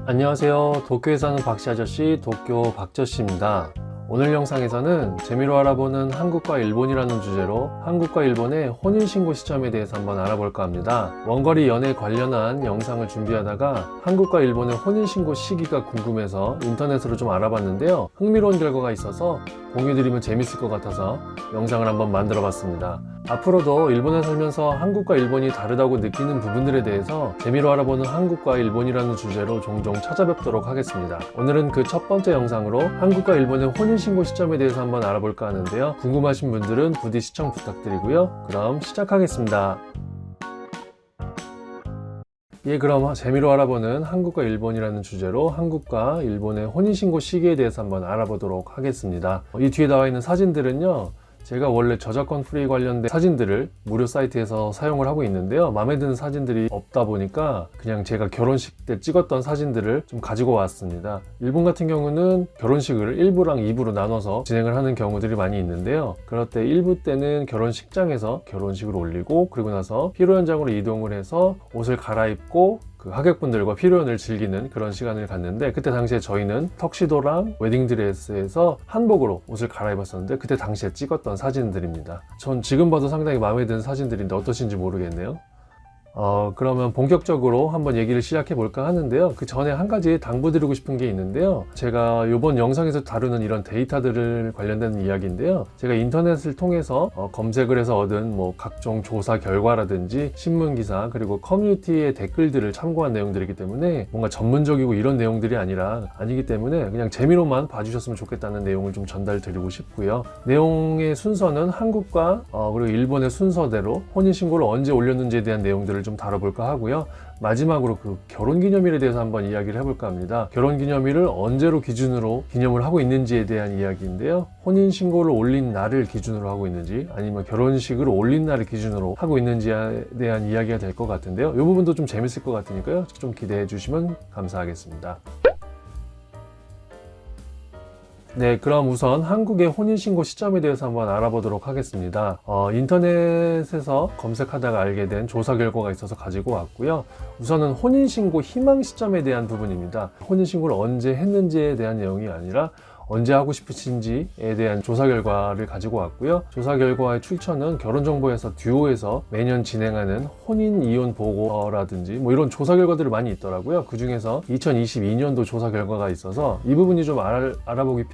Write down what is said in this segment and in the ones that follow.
안녕하세요. 도쿄에 사는 박씨 아저씨 도쿄 박저씨입니다. 오늘 영상에서는 재미로 알아보는 한국과 일본이라는 주제로 한국과 일본의 혼인신고 시점에 대해서 한번 알아볼까 합니다. 원거리 연애 관련한 영상을 준비하다가 한국과 일본의 혼인신고 시기가 궁금해서 인터넷으로 좀 알아봤는데요. 흥미로운 결과가 있어서 공유드리면 재밌을 것 같아서 영상을 한번 만들어 봤습니다. 앞으로도 일본에 살면서 한국과 일본이 다르다고 느끼는 부분들에 대해서 재미로 알아보는 한국과 일본이라는 주제로 종종 찾아뵙도록 하겠습니다. 오늘은 그 첫 번째 영상으로 한국과 일본의 혼인신고 시점에 대해서 한번 알아볼까 하는데요. 궁금하신 분들은 부디 시청 부탁드리고요. 그럼 시작하겠습니다. 그럼 재미로 알아보는 한국과 일본이라는 주제로 한국과 일본의 혼인신고 시기에 대해서 한번 알아보도록 하겠습니다. 이 뒤에 나와 있는 사진들은요, 제가 원래 저작권 프리 관련된 사진들을 무료 사이트에서 사용을 하고 있는데요. 마음에 드는 사진들이 없다 보니까 그냥 제가 결혼식 때 찍었던 사진들을 좀 가지고 왔습니다. 일본 같은 경우는 결혼식을 1부랑 2부로 나눠서 진행을 하는 경우들이 많이 있는데요. 그럴 때 1부 때는 결혼식장에서 결혼식을 올리고, 그리고 나서 피로 현장으로 이동을 해서 옷을 갈아입고 그 하객분들과 피로연을 즐기는 그런 시간을 갖는데, 그때 당시에 저희는 턱시도랑 웨딩드레스에서 한복으로 옷을 갈아입었었는데, 그때 당시에 찍었던 사진들입니다. 전 지금 봐도 상당히 마음에 드는 사진들인데 어떠신지 모르겠네요. 그러면 본격적으로 한번 얘기를 시작해 볼까 하는데요. 그 전에 한 가지 당부드리고 싶은 게 있는데요. 제가 이번 영상에서 다루는 이런 데이터들을 관련된 이야기인데요. 제가 인터넷을 통해서 검색을 해서 얻은 각종 조사 결과라든지 신문기사, 그리고 커뮤니티의 댓글들을 참고한 내용들이기 때문에 뭔가 전문적이고 이런 내용들이 아니기 때문에 그냥 재미로만 봐주셨으면 좋겠다는 내용을 좀 전달드리고 싶고요. 내용의 순서는 한국과 그리고 일본의 순서대로 혼인신고를 언제 올렸는지에 대한 내용들을 좀 다뤄볼까 하고요. 마지막으로 그 결혼기념일에 대해서 한번 이야기를 해볼까 합니다. 결혼기념일을 언제로 기준으로 기념을 하고 있는지에 대한 이야기인데요. 혼인신고를 올린 날을 기준으로 하고 있는지, 아니면 결혼식을 올린 날을 기준으로 하고 있는지에 대한 이야기가 될 것 같은데요. 이 부분도 좀 재밌을 것 같으니까요. 좀 기대해 주시면 감사하겠습니다. 네, 그럼 우선 한국의 혼인신고 시점에 대해서 한번 알아보도록 하겠습니다. 인터넷에서 검색하다가 알게 된 조사 결과가 있어서 가지고 왔고요. 우선은 혼인신고 희망 시점에 대한 부분입니다. 혼인신고를 언제 했는지에 대한 내용이 아니라 언제 하고 싶으신지에 대한 조사 결과를 가지고 왔고요. 조사 결과의 출처는 결혼정보에서 듀오에서 매년 진행하는 혼인 이혼 보고라든지 이런 조사 결과들이 많이 있더라고요. 그 중에서 2022년도 조사 결과가 있어서 이 부분이 좀 알아보기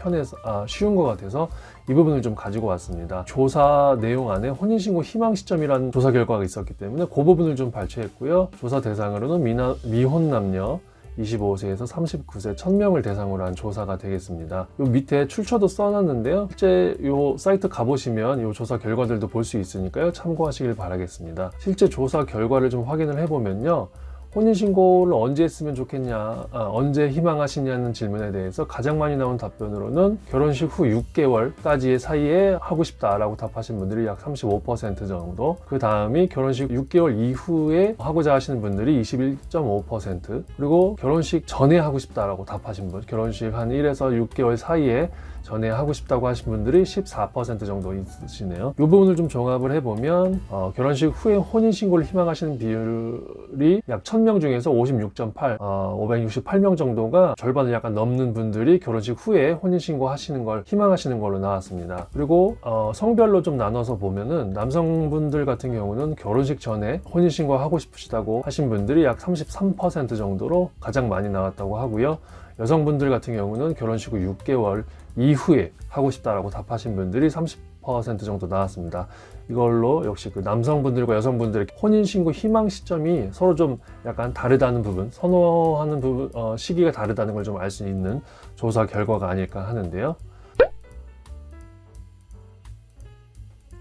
쉬운 것 같아서 이 부분을 좀 가지고 왔습니다. 조사 내용 안에 혼인신고 희망 시점이라는 조사 결과가 있었기 때문에 그 부분을 좀 발췌했고요. 조사 대상으로는 미혼 남녀 25세에서 39세 1000명을 대상으로 한 조사가 되겠습니다. 요 밑에 출처도 써놨는데요. 실제 요 사이트 가보시면 요 조사 결과들도 볼 수 있으니까요. 참고하시길 바라겠습니다. 실제 조사 결과를 좀 확인을 해보면요. 혼인신고를 언제 했으면 좋겠냐, 언제 희망하시냐는 질문에 대해서 가장 많이 나온 답변으로는 결혼식 후 6개월까지의 사이에 하고 싶다라고 답하신 분들이 약 35% 정도, 그 다음이 결혼식 6개월 이후에 하고자 하시는 분들이 21.5%, 그리고 결혼식 전에 하고 싶다라고 답하신 분, 결혼식 한 1에서 6개월 사이에 전에 하고 싶다고 하신 분들이 14% 정도 있으시네요. 이 부분을 좀 종합을 해보면 결혼식 후에 혼인신고를 희망하시는 비율이 약 1000명 중에서 56.8, 568명 정도가 절반을 약간 넘는 분들이 결혼식 후에 혼인신고 하시는 걸 희망하시는 걸로 나왔습니다. 그리고 성별로 좀 나눠서 보면은 남성분들 같은 경우는 결혼식 전에 혼인신고 하고 싶으시다고 하신 분들이 약 33% 정도로 가장 많이 나왔다고 하고요. 여성분들 같은 경우는 결혼식 후 6개월 이후에 하고 싶다라고 답하신 분들이 30% 정도 나왔습니다. 이걸로 역시 그 남성분들과 여성분들의 혼인신고 희망 시점이 서로 좀 약간 다르다는 부분, 선호하는 부분, 시기가 다르다는 걸 좀 알 수 있는 조사 결과가 아닐까 하는데요.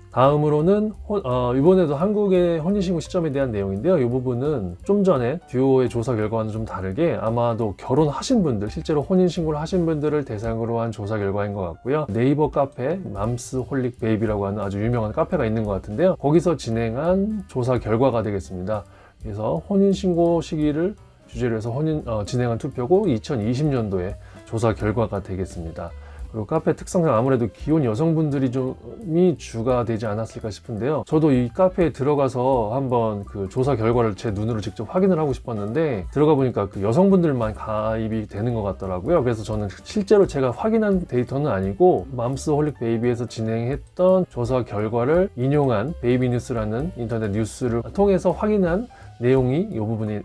다음으로는 이번에도 한국의 혼인신고 시점에 대한 내용인데요. 이 부분은 좀 전에 듀오의 조사 결과와는 좀 다르게 아마도 결혼하신 분들, 실제로 혼인신고를 하신 분들을 대상으로 한 조사 결과인 것 같고요. 네이버 카페 맘스홀릭 베이비라고 하는 아주 유명한 카페가 있는 것 같은데요. 거기서 진행한 조사 결과가 되겠습니다. 그래서 혼인신고 시기를 주제로 해서 진행한 투표고 2020년도에 조사 결과가 되겠습니다. 그리고 카페 특성상 아무래도 기혼 여성분들이 좀이 주가 되지 않았을까 싶은데요. 저도 이 카페에 들어가서 한번 그 조사 결과를 제 눈으로 직접 확인을 하고 싶었는데 들어가 보니까 그 여성분들만 가입이 되는 것 같더라고요. 그래서 저는 실제로 제가 확인한 데이터는 아니고 맘스홀릭 베이비에서 진행했던 조사 결과를 인용한 베이비뉴스라는 인터넷 뉴스를 통해서 확인한 내용이 이 부분이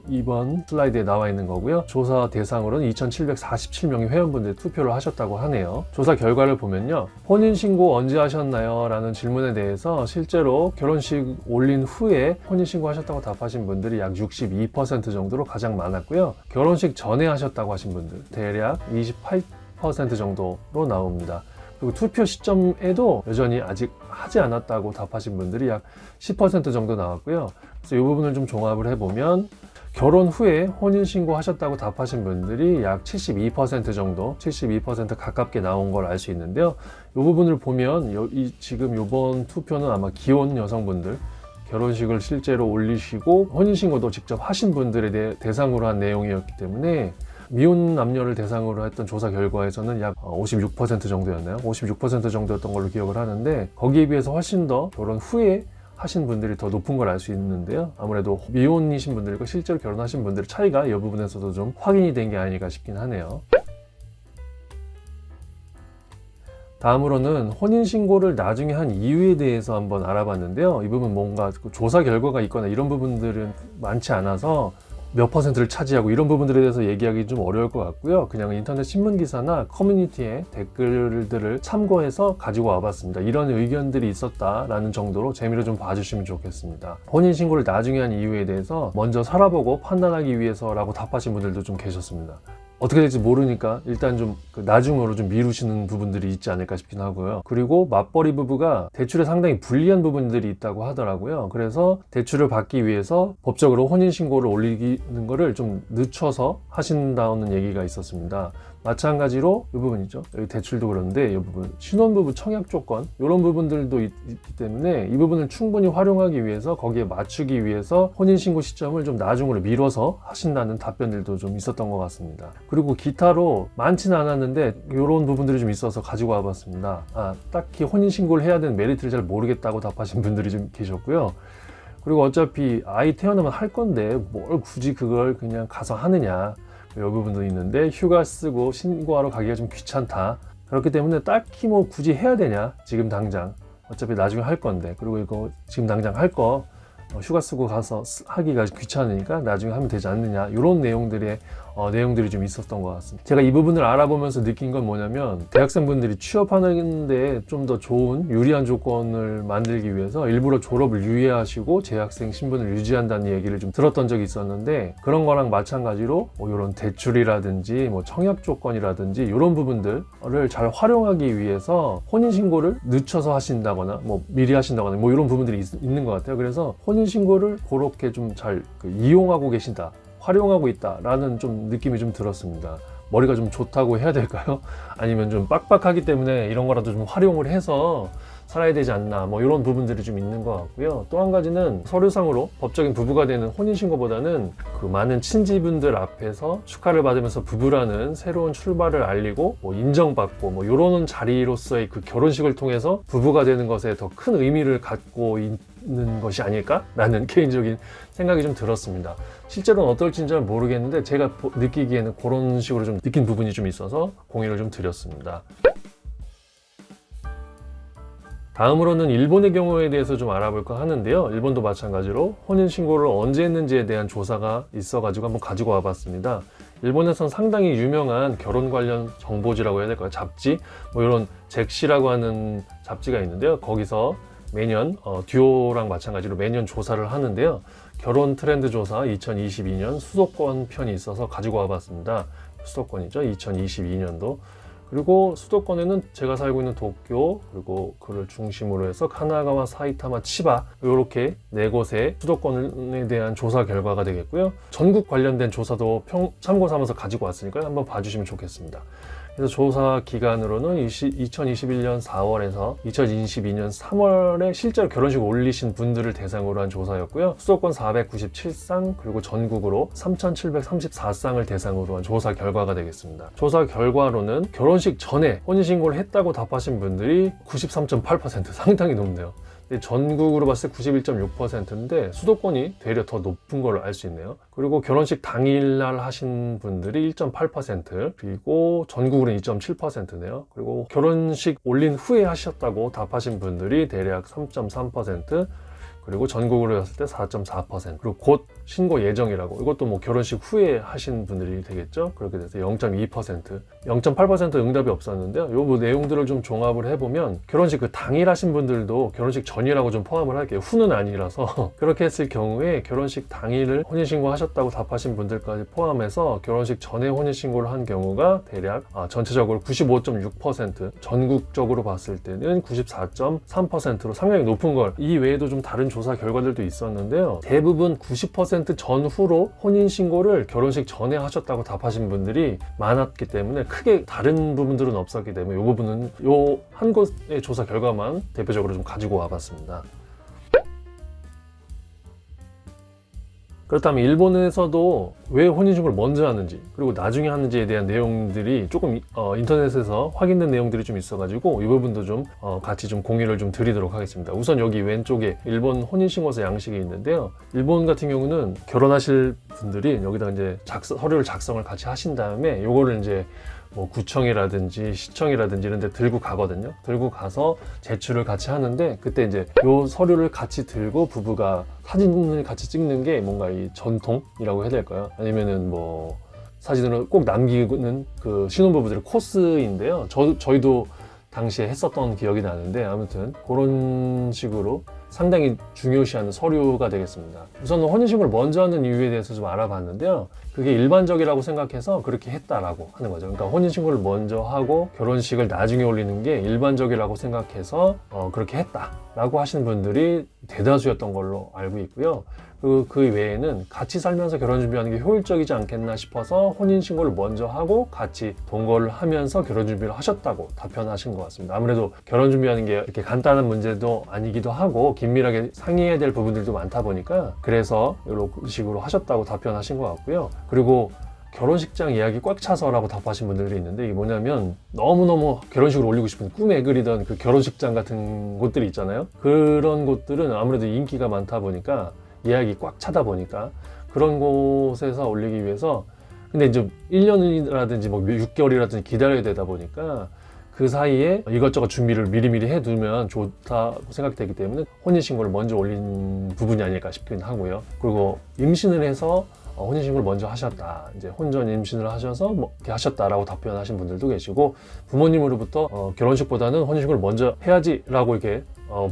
이번 슬라이드에 나와 있는 거고요. 조사 대상으로는 2,747명의 회원분들이 투표를 하셨다고 하네요. 조사 결과를 보면요. 혼인신고 언제 하셨나요? 라는 질문에 대해서 실제로 결혼식 올린 후에 혼인신고 하셨다고 답하신 분들이 약 62% 정도로 가장 많았고요. 결혼식 전에 하셨다고 하신 분들 대략 28% 정도로 나옵니다. 그리고 투표 시점에도 여전히 아직 하지 않았다고 답하신 분들이 약 10% 정도 나왔고요. 그래서 이 부분을 좀 종합을 해보면 결혼 후에 혼인신고 하셨다고 답하신 분들이 약 72% 정도, 72% 가깝게 나온 걸 알 수 있는데요. 이 부분을 보면 지금 이번 투표는 아마 기혼 여성분들, 결혼식을 실제로 올리시고 혼인신고도 직접 하신 분들에 대상으로 한 내용이었기 때문에 미혼 남녀를 대상으로 했던 조사 결과에서는 약 56% 정도였나요? 56% 정도였던 걸로 기억을 하는데 거기에 비해서 훨씬 더 결혼 후에 하신 분들이 더 높은 걸 알 수 있는데요. 아무래도 미혼이신 분들과 실제로 결혼하신 분들의 차이가 이 부분에서도 좀 확인이 된 게 아닐까 싶긴 하네요. 다음으로는 혼인신고를 나중에 한 이유에 대해서 한번 알아봤는데요. 이 부분 뭔가 조사 결과가 있거나 이런 부분들은 많지 않아서 몇 퍼센트를 차지하고 이런 부분들에 대해서 얘기하기 좀 어려울 것 같고요. 그냥 인터넷 신문 기사나 커뮤니티의 댓글들을 참고해서 가지고 와봤습니다. 이런 의견들이 있었다라는 정도로 재미로 좀 봐주시면 좋겠습니다. 혼인신고를 나중에 한 이유에 대해서 먼저 살아보고 판단하기 위해서라고 답하신 분들도 좀 계셨습니다. 어떻게 될지 모르니까 일단 좀 나중으로 좀 미루시는 부분들이 있지 않을까 싶긴 하고요. 그리고 맞벌이 부부가 대출에 상당히 불리한 부분들이 있다고 하더라고요. 그래서 대출을 받기 위해서 법적으로 혼인신고를 올리는 거를 좀 늦춰서 하신다는 얘기가 있었습니다. 마찬가지로 이 부분이죠. 여기 대출도 그런데 이 부분 신혼부부 청약 조건 이런 부분들도 있기 때문에 이 부분을 충분히 활용하기 위해서 거기에 맞추기 위해서 혼인신고 시점을 좀 나중으로 미뤄서 하신다는 답변들도 좀 있었던 것 같습니다. 그리고 기타로 많지는 않았는데 이런 부분들이 좀 있어서 가지고 와봤습니다. 딱히 혼인신고를 해야 되는 메리트를 잘 모르겠다고 답하신 분들이 좀 계셨고요. 그리고 어차피 아이 태어나면 할 건데 뭘 굳이 그걸 그냥 가서 하느냐 이 부분도 있는데 휴가 쓰고 신고하러 가기가 좀 귀찮다. 그렇기 때문에 딱히 뭐 굳이 해야 되냐 지금 당장 어차피 나중에 할 건데 그리고 이거 지금 당장 할 거 휴가 쓰고 가서 하기가 귀찮으니까 나중에 하면 되지 않느냐 이런 내용들이 좀 있었던 것 같습니다. 제가 이 부분을 알아보면서 느낀 건 뭐냐면 대학생분들이 취업하는데 좀 더 좋은 유리한 조건을 만들기 위해서 일부러 졸업을 유예하시고 재학생 신분을 유지한다는 얘기를 좀 들었던 적이 있었는데 그런 거랑 마찬가지로 이런 대출이라든지 청약 조건이라든지 이런 부분들을 잘 활용하기 위해서 혼인신고를 늦춰서 하신다거나 미리 하신다거나 이런 부분들이 있는 것 같아요. 그래서 혼인신고를 그렇게 좀 잘 이용하고 계신다, 활용하고 있다라는 좀 느낌이 좀 들었습니다. 머리가 좀 좋다고 해야 될까요? 아니면 좀 빡빡하기 때문에 이런 거라도 좀 활용을 해서 살아야 되지 않나 이런 부분들이 좀 있는 것 같고요. 또 한 가지는 서류상으로 법적인 부부가 되는 혼인신고보다는 그 많은 친지분들 앞에서 축하를 받으면서 부부라는 새로운 출발을 알리고 인정받고 이런 자리로서의 그 결혼식을 통해서 부부가 되는 것에 더 큰 의미를 갖고 있는 것이 아닐까라는 개인적인 생각이 좀 들었습니다. 실제로는 어떨지는 잘 모르겠는데 제가 느끼기에는 그런 식으로 좀 느낀 부분이 좀 있어서 공유를 좀 드렸습니다. 다음으로는 일본의 경우에 대해서 좀 알아볼까 하는데요. 일본도 마찬가지로 혼인신고를 언제 했는지에 대한 조사가 있어가지고 한번 가지고 와봤습니다. 일본에선 상당히 유명한 결혼 관련 정보지라고 해야 될까요? 잡지? 이런 잭시라고 하는 잡지가 있는데요. 거기서 매년 듀오랑 마찬가지로 매년 조사를 하는데요. 결혼 트렌드 조사 2022년 수도권 편이 있어서 가지고 와봤습니다. 수도권이죠. 2022년도. 그리고 수도권에는 제가 살고 있는 도쿄 그리고 그를 중심으로 해서 카나가와 사이타마, 치바 이렇게 네 곳의 수도권에 대한 조사 결과가 되겠고요. 전국 관련된 조사도 참고 삼아서 가지고 왔으니까 한번 봐주시면 좋겠습니다. 그래서 조사 기간으로는 2021년 4월에서 2022년 3월에 실제로 결혼식 올리신 분들을 대상으로 한 조사였고요. 수도권 497쌍 그리고 전국으로 3,734쌍을 대상으로 한 조사 결과가 되겠습니다. 조사 결과로는 결혼식 전에 혼인신고를 했다고 답하신 분들이 93.8%, 상당히 높네요. 전국으로 봤을 때 91.6%인데 수도권이 되려 더 높은 걸로 알 수 있네요. 그리고 결혼식 당일날 하신 분들이 1.8%, 그리고 전국으로는 2.7%네요. 그리고 결혼식 올린 후에 하셨다고 답하신 분들이 대략 3.3%, 그리고 전국으로 했을 때 4.4%, 그리고 곧 신고 예정이라고, 이것도 뭐 결혼식 후에 하신 분들이 되겠죠. 그렇게 돼서 0.2%, 0.8% 응답이 없었는데요. 요 내용들을 좀 종합을 해보면 결혼식 그 당일 하신 분들도 결혼식 전이라고 좀 포함을 할게요. 후는 아니라서 그렇게 했을 경우에 결혼식 당일을 혼인신고 하셨다고 답하신 분들까지 포함해서 결혼식 전에 혼인신고를 한 경우가 대략 전체적으로 95.6%, 전국적으로 봤을 때는 94.3%로 상당히 높은 걸, 이 외에도 좀 다른 조사 결과들도 있었는데요. 대부분 90% 전후로 혼인신고를 결혼식 전에 하셨다고 답하신 분들이 많았기 때문에 크게 다른 부분들은 없었기 때문에 이 부분은 요 한 곳의 조사 결과만 대표적으로 좀 가지고 와봤습니다. 그렇다면 일본에서도 왜 혼인신고를 먼저 하는지, 그리고 나중에 하는지에 대한 내용들이 조금 인터넷에서 확인된 내용들이 좀 있어가지고 이 부분도 좀 같이 좀 공유를 좀 드리도록 하겠습니다. 우선 여기 왼쪽에 일본 혼인신고서 양식이 있는데요. 일본 같은 경우는 결혼하실 분들이 여기다 이제 서류를 작성을 같이 하신 다음에 요거를 이제 뭐 구청이라든지 시청이라든지 이런 데 들고 가거든요. 들고 가서 제출을 같이 하는데, 그때 이제 요 서류를 같이 들고 부부가 사진을 같이 찍는 게 뭔가 이 전통이라고 해야 될까요? 아니면은 뭐 사진으로 꼭 남기는 그 신혼부부들의 코스인데요. 저희도 당시에 했었던 기억이 나는데, 아무튼 그런 식으로 상당히 중요시하는 서류가 되겠습니다. 우선 혼인신고를 먼저 하는 이유에 대해서 좀 알아봤는데요. 그게 일반적이라고 생각해서 그렇게 했다라고 하는 거죠. 그러니까 혼인신고를 먼저 하고 결혼식을 나중에 올리는 게 일반적이라고 생각해서 그렇게 했다라고 하시는 분들이 대다수였던 걸로 알고 있고요. 그 외에는 같이 살면서 결혼 준비하는 게 효율적이지 않겠나 싶어서 혼인신고를 먼저 하고 같이 동거를 하면서 결혼 준비를 하셨다고 답변하신 것 같습니다. 아무래도 결혼 준비하는 게 이렇게 간단한 문제도 아니기도 하고 긴밀하게 상의해야 될 부분들도 많다 보니까 그래서 이런 식으로 하셨다고 답변하신 것 같고요. 그리고 결혼식장 예약이 꽉 차서라고 답하신 분들이 있는데, 이게 뭐냐면 너무너무 결혼식을 올리고 싶은 꿈에 그리던 그 결혼식장 같은 곳들이 있잖아요. 그런 곳들은 아무래도 인기가 많다 보니까 예약이 꽉 차다 보니까 그런 곳에서 올리기 위해서, 근데 이제 1년이라든지 뭐 6개월이라든지 기다려야 되다 보니까 그 사이에 이것저것 준비를 미리미리 해두면 좋다고 생각되기 때문에 혼인신고를 먼저 올린 부분이 아닐까 싶긴 하고요. 그리고 임신을 해서 혼인신고를 먼저 하셨다, 이제 혼전 임신을 하셔서 뭐 이렇게 하셨다라고 답변하신 분들도 계시고, 부모님으로부터 결혼식보다는 혼인신고를 먼저 해야지 라고 이렇게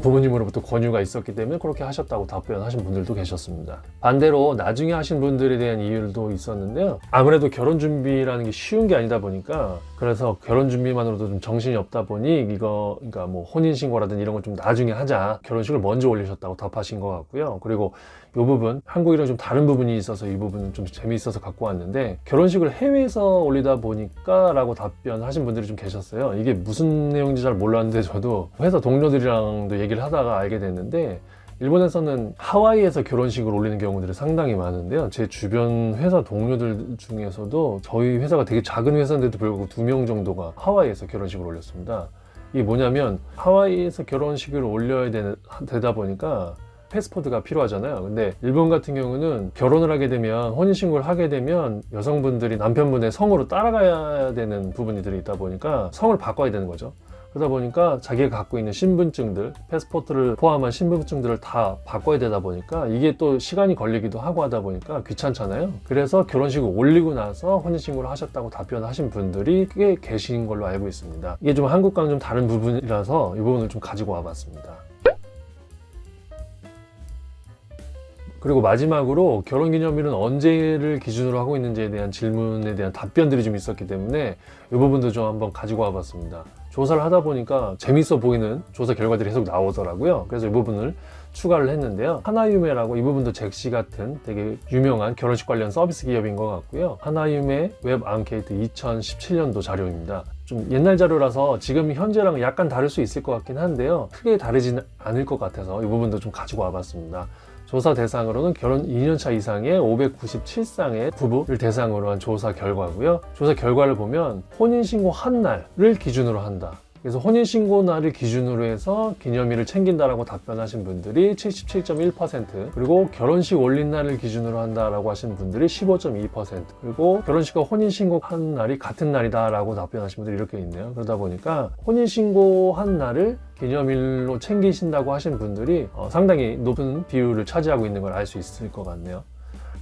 부모님으로부터 권유가 있었기 때문에 그렇게 하셨다고 답변하신 분들도 계셨습니다. 반대로 나중에 하신 분들에 대한 이유도 있었는데요. 아무래도 결혼 준비라는 게 쉬운 게 아니다 보니까, 그래서 결혼 준비만으로도 좀 정신이 없다 보니 그러니까 뭐 혼인신고라든지 이런 걸 좀 나중에 하자, 결혼식을 먼저 올리셨다고 답하신 것 같고요. 그리고 이 부분, 한국이랑 좀 다른 부분이 있어서 이 부분은 좀 재미있어서 갖고 왔는데, 결혼식을 해외에서 올리다 보니까 라고 답변하신 분들이 좀 계셨어요. 이게 무슨 내용인지 잘 몰랐는데 저도 회사 동료들이랑도 얘기를 하다가 알게 됐는데, 일본에서는 하와이에서 결혼식을 올리는 경우들이 상당히 많은데요. 제 주변 회사 동료들 중에서도 저희 회사가 되게 작은 회사인데도 불구하고 2명 정도가 하와이에서 결혼식을 올렸습니다. 이게 뭐냐면 하와이에서 결혼식을 올려야 되다 보니까 패스포드가 필요하잖아요. 근데 일본 같은 경우는 결혼을 하게 되면, 혼인신고를 하게 되면 여성분들이 남편분의 성으로 따라가야 되는 부분들이 있다 보니까 성을 바꿔야 되는 거죠. 그러다 보니까 자기가 갖고 있는 신분증들, 패스포트를 포함한 신분증들을 다 바꿔야 되다 보니까 이게 또 시간이 걸리기도 하고 하다 보니까 귀찮잖아요. 그래서 결혼식을 올리고 나서 혼인신고를 하셨다고 답변하신 분들이 꽤 계신 걸로 알고 있습니다. 이게 좀 한국과는 좀 다른 부분이라서 이 부분을 좀 가지고 와봤습니다. 그리고 마지막으로 결혼기념일은 언제를 기준으로 하고 있는지에 대한 질문에 대한 답변들이 좀 있었기 때문에 이 부분도 좀 한번 가지고 와봤습니다. 조사를 하다 보니까 재밌어 보이는 조사 결과들이 계속 나오더라고요. 그래서 이 부분을 추가를 했는데요. 하나유메라고, 이 부분도 잭시 같은 되게 유명한 결혼식 관련 서비스 기업인 것 같고요. 하나유메 웹 앙케이트 2017년도 자료입니다. 좀 옛날 자료라서 지금 현재랑 약간 다를 수 있을 것 같긴 한데요. 크게 다르지는 않을 것 같아서 이 부분도 좀 가지고 와봤습니다. 조사 대상으로는 결혼 2년차 이상의 597쌍의 부부를 대상으로 한 조사 결과고요. 조사 결과를 보면 혼인신고 한 날을 기준으로 한다. 그래서 혼인신고 날을 기준으로 해서 기념일을 챙긴다라고 답변하신 분들이 77.1%, 그리고 결혼식 올린 날을 기준으로 한다라고 하신 분들이 15.2%, 그리고 결혼식과 혼인신고 한 날이 같은 날이다라고 답변하신 분들이 이렇게 있네요. 그러다 보니까 혼인신고 한 날을 기념일로 챙기신다고 하신 분들이 상당히 높은 비율을 차지하고 있는 걸 알 수 있을 것 같네요.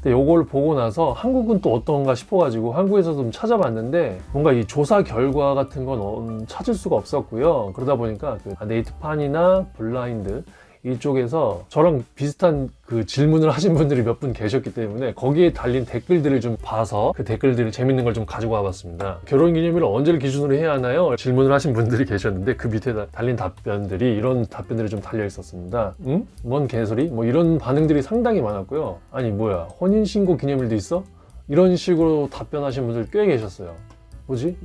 근데 요걸 보고 나서 한국은 또 어떤가 싶어가지고 한국에서 좀 찾아봤는데 뭔가 이 조사 결과 같은 건 찾을 수가 없었고요. 그러다 보니까 그 네이트판이나 블라인드 이쪽에서 저랑 비슷한 그 질문을 하신 분들이 몇 분 계셨기 때문에 거기에 달린 댓글들을 좀 봐서 그 댓글들을 재밌는 걸 좀 가지고 와봤습니다. 결혼기념일을 언제를 기준으로 해야 하나요? 질문을 하신 분들이 계셨는데 그 밑에 달린 답변들이 이런 답변들이 좀 달려 있었습니다. 응? 뭔 개소리? 뭐 이런 반응들이 상당히 많았고요. 아니 뭐야, 혼인신고 기념일도 있어? 이런 식으로 답변하신 분들 꽤 계셨어요. 뭐지?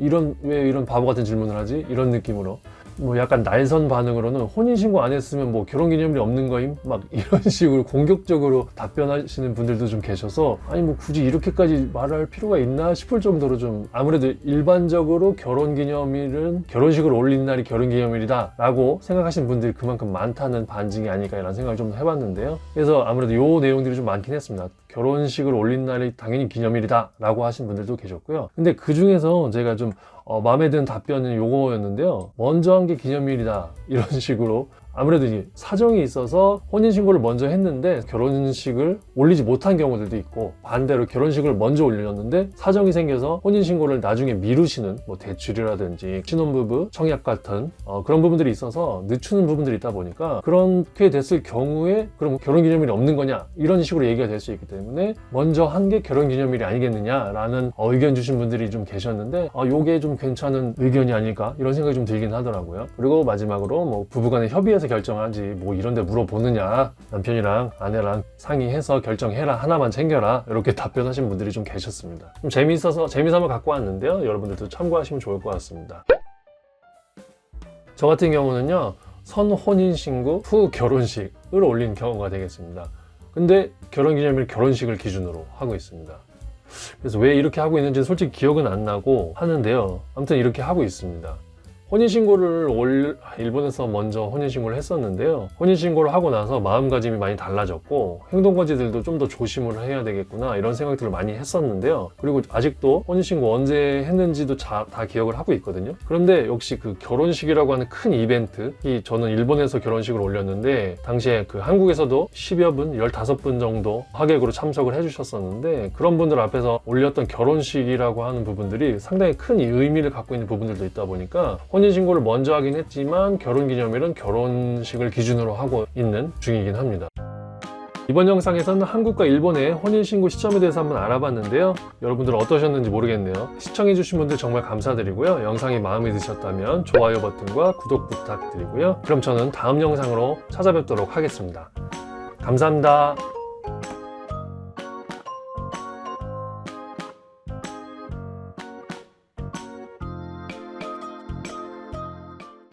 왜 이런 바보 같은 질문을 하지? 이런 느낌으로. 뭐 약간 날선 반응으로는 혼인신고 안 했으면 뭐 결혼기념일이 없는 거임? 막 이런 식으로 공격적으로 답변하시는 분들도 좀 계셔서 아니 뭐 굳이 이렇게까지 말할 필요가 있나 싶을 정도로 좀 아무래도 일반적으로 결혼기념일은 결혼식을 올린 날이 결혼기념일이다 라고 생각하시는 분들이 그만큼 많다는 반증이 아닐까 라는 생각을 좀 해봤는데요. 그래서 아무래도 요 내용들이 좀 많긴 했습니다. 결혼식을 올린 날이 당연히 기념일이다 라고 하신 분들도 계셨고요. 근데 그 중에서 제가 좀 마음에 드는 답변은 요거였는데요. 먼저 한 게 기념일이다 이런 식으로 아무래도 이제 사정이 있어서 혼인신고를 먼저 했는데 결혼식을 올리지 못한 경우들도 있고, 반대로 결혼식을 먼저 올렸는데 사정이 생겨서 혼인신고를 나중에 미루시는 뭐 대출이라든지 신혼부부 청약 같은 그런 부분들이 있어서 늦추는 부분들이 있다 보니까 그렇게 됐을 경우에 그럼 결혼기념일이 없는 거냐 이런 식으로 얘기가 될 수 있기 때문에 먼저 한 게 결혼기념일이 아니겠느냐라는 의견 주신 분들이 좀 계셨는데 요게 좀 괜찮은 의견이 아닐까 이런 생각이 좀 들긴 하더라고요. 그리고 마지막으로 뭐 부부간의 협의해서 결정하지 뭐 이런데 물어보느냐, 남편이랑 아내랑 상의해서 결정해라, 하나만 챙겨라 이렇게 답변하신 분들이 좀 계셨습니다. 좀 재미삼아 갖고 왔는데요. 여러분들도 참고하시면 좋을 것 같습니다. 저 같은 경우는요, 선혼인신고 후 결혼식을 올린 경우가 되겠습니다. 근데 결혼기념일 결혼식을 기준으로 하고 있습니다. 그래서 왜 이렇게 하고 있는지 솔직히 기억은 안 나고 하는데요. 아무튼 이렇게 하고 있습니다. 혼인신고를 일본에서 먼저 혼인신고를 했었는데요. 혼인신고를 하고 나서 마음가짐이 많이 달라졌고 행동거지들도 좀 더 조심을 해야 되겠구나 이런 생각들을 많이 했었는데요. 그리고 아직도 혼인신고 언제 했는지도 다 기억을 하고 있거든요. 그런데 역시 그 결혼식이라고 하는 큰 이벤트, 저는 일본에서 결혼식을 올렸는데 당시에 그 한국에서도 10여 분, 15분 정도 하객으로 참석을 해주셨었는데 그런 분들 앞에서 올렸던 결혼식이라고 하는 부분들이 상당히 큰 의미를 갖고 있는 부분들도 있다 보니까 혼인신고를 먼저 하긴 했지만 결혼기념일은 결혼식을 기준으로 하고 있는 중이긴 합니다. 이번 영상에서는 한국과 일본의 혼인신고 시점에 대해서 한번 알아봤는데요. 여러분들 어떠셨는지 모르겠네요. 시청해주신 분들 정말 감사드리고요. 영상이 마음에 드셨다면 좋아요 버튼과 구독 부탁드리고요. 그럼 저는 다음 영상으로 찾아뵙도록 하겠습니다. 감사합니다.